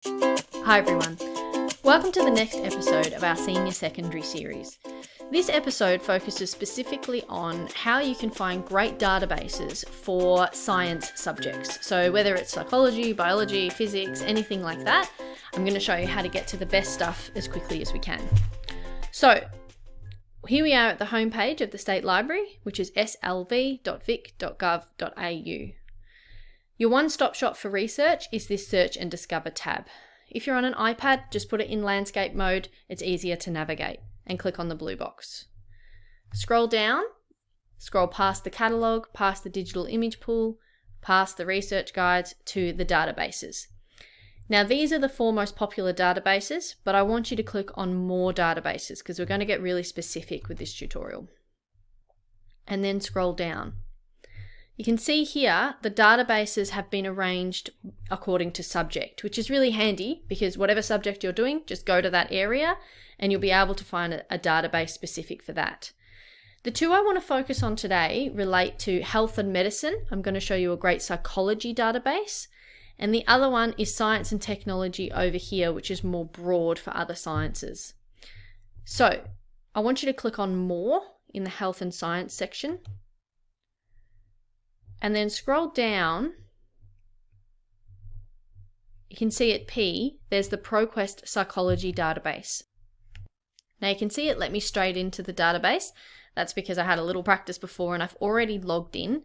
Hi everyone, welcome to the next episode of our Senior Secondary series. This episode focuses specifically on how you can find great databases for science subjects. So whether it's psychology, biology, physics, anything like that, I'm going to show you how to get to the best stuff as quickly as we can. So here we are at the homepage of the State Library, which is slv.vic.gov.au. Your one-stop shop for research is this Search and Discover tab. If you're on an iPad, just put it in landscape mode. It's easier to navigate, and click on the blue box. Scroll down, scroll past the catalogue, past the digital image pool, past the research guides to the databases. Now these are the 4 most popular databases, but I want you to click on more databases because we're going to get really specific with this tutorial. And then scroll down. You can see here the databases have been arranged according to subject, which is really handy because whatever subject you're doing, just go to that area and you'll be able to find a database specific for that. The 2 I want to focus on today relate to health and medicine. I'm going to show you a great psychology database. And the other one is science and technology over here, which is more broad for other sciences. So I want you to click on more in the health and science section. And then scroll down. You can see at P, there's the ProQuest Psychology database. Now you can see it let me straight into the database. That's because I had a little practice before and I've already logged in.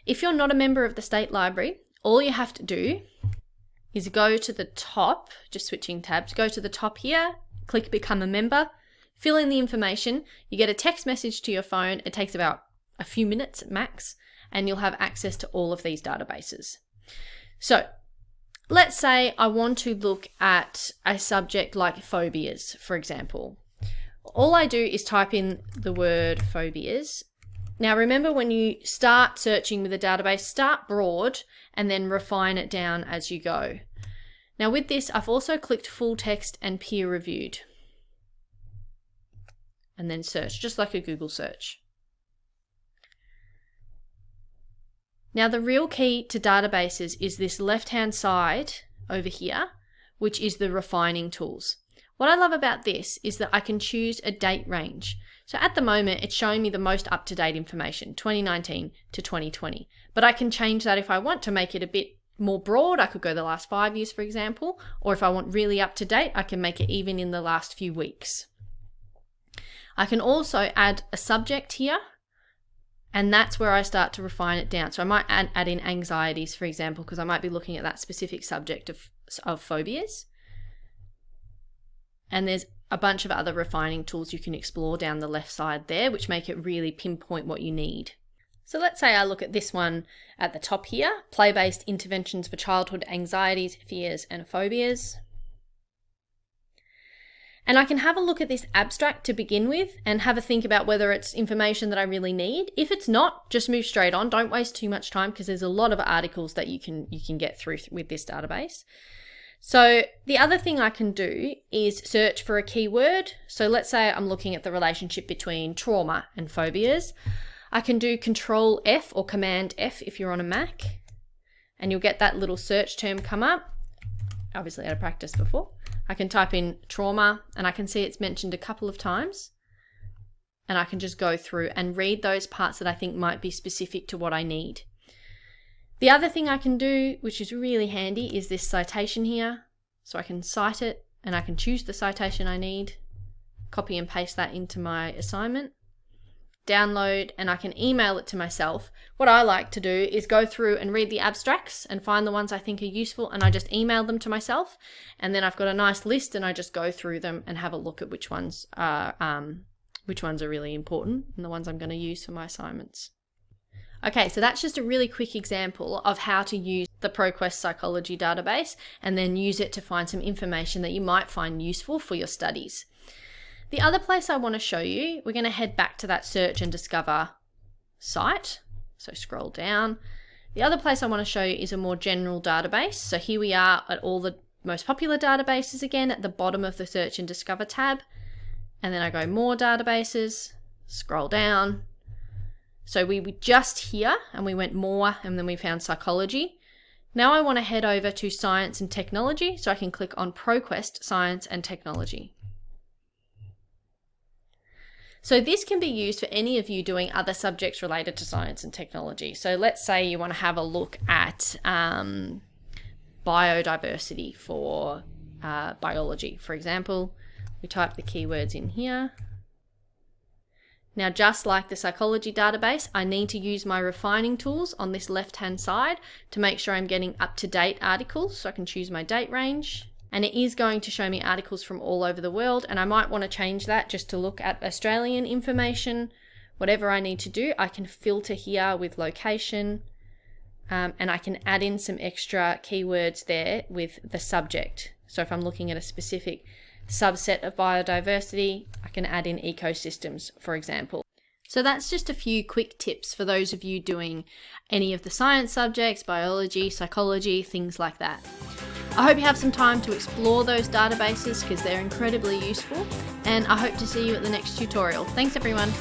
If you're not a member of the State Library, all you have to do is go to the top, just switching tabs, go to the top here, click Become a Member, fill in the information, you get a text message to your phone. It takes about a few minutes max, and you'll have access to all of these databases. So let's say I want to look at a subject like phobias, for example. All I do is type in the word phobias. Now remember, when you start searching with a database, start broad and then refine it down as you go. Now with this, I've also clicked full text and peer reviewed. And then search, just like a Google search. Now the real key to databases is this left-hand side over here, which is the refining tools. What I love about this is that I can choose a date range. So at the moment, it's showing me the most up-to-date information, 2019 to 2020. But I can change that if I want to make it a bit more broad. I could go the last 5 years, for example, or if I want really up-to-date, I can make it even in the last few weeks. I can also add a subject here, and that's where I start to refine it down. So I might add in anxieties, for example, because I might be looking at that specific subject of phobias. And there's a bunch of other refining tools you can explore down the left side there, which make it really pinpoint what you need. So let's say I look at this one at the top here, play-based interventions for childhood anxieties, fears, and phobias. And I can have a look at this abstract to begin with and have a think about whether it's information that I really need. If it's not, just move straight on. Don't waste too much time because there's a lot of articles that you can get through with this database. So the other thing I can do is search for a keyword. So let's say I'm looking at the relationship between trauma and phobias. I can do Control F or Command F if you're on a Mac, and you'll get that little search term come up. Obviously I had practice before. I can type in trauma and I can see it's mentioned a couple of times, and I can just go through and read those parts that I think might be specific to what I need. The other thing I can do, which is really handy, is this citation here. So I can cite it and I can choose the citation I need, copy and paste that into my assignment, download, and I can email it to myself. What I like to do is go through and read the abstracts and find the ones I think are useful, and I just email them to myself, and then I've got a nice list and I just go through them and have a look at which ones are really important and the ones I'm going to use for my assignments. Okay, so that's just a really quick example of how to use the ProQuest Psychology database and then use it to find some information that you might find useful for your studies. The other place I want to show you, we're going to head back to that Search and Discover site. So scroll down. The other place I want to show you is a more general database. So here we are at all the most popular databases again at the bottom of the Search and Discover tab. And then I go more databases, scroll down. So we were just here and we went more, and then we found psychology. Now I want to head over to Science and Technology, so I can click on ProQuest Science and Technology. So this can be used for any of you doing other subjects related to science and technology. So let's say you want to have a look at biodiversity for biology, for example. We type the keywords in here. Now, just like the psychology database, I need to use my refining tools on this left-hand side to make sure I'm getting up-to-date articles. So I can choose my date range, and it is going to show me articles from all over the world, and I might want to change that just to look at Australian information. Whatever I need to do, I can filter here with location, and I can add in some extra keywords there with the subject. So if I'm looking at a specific subset of biodiversity, I can add in ecosystems, for example. So that's just a few quick tips for those of you doing any of the science subjects, biology, psychology, things like that. I hope you have some time to explore those databases because they're incredibly useful, and I hope to see you at the next tutorial. Thanks everyone.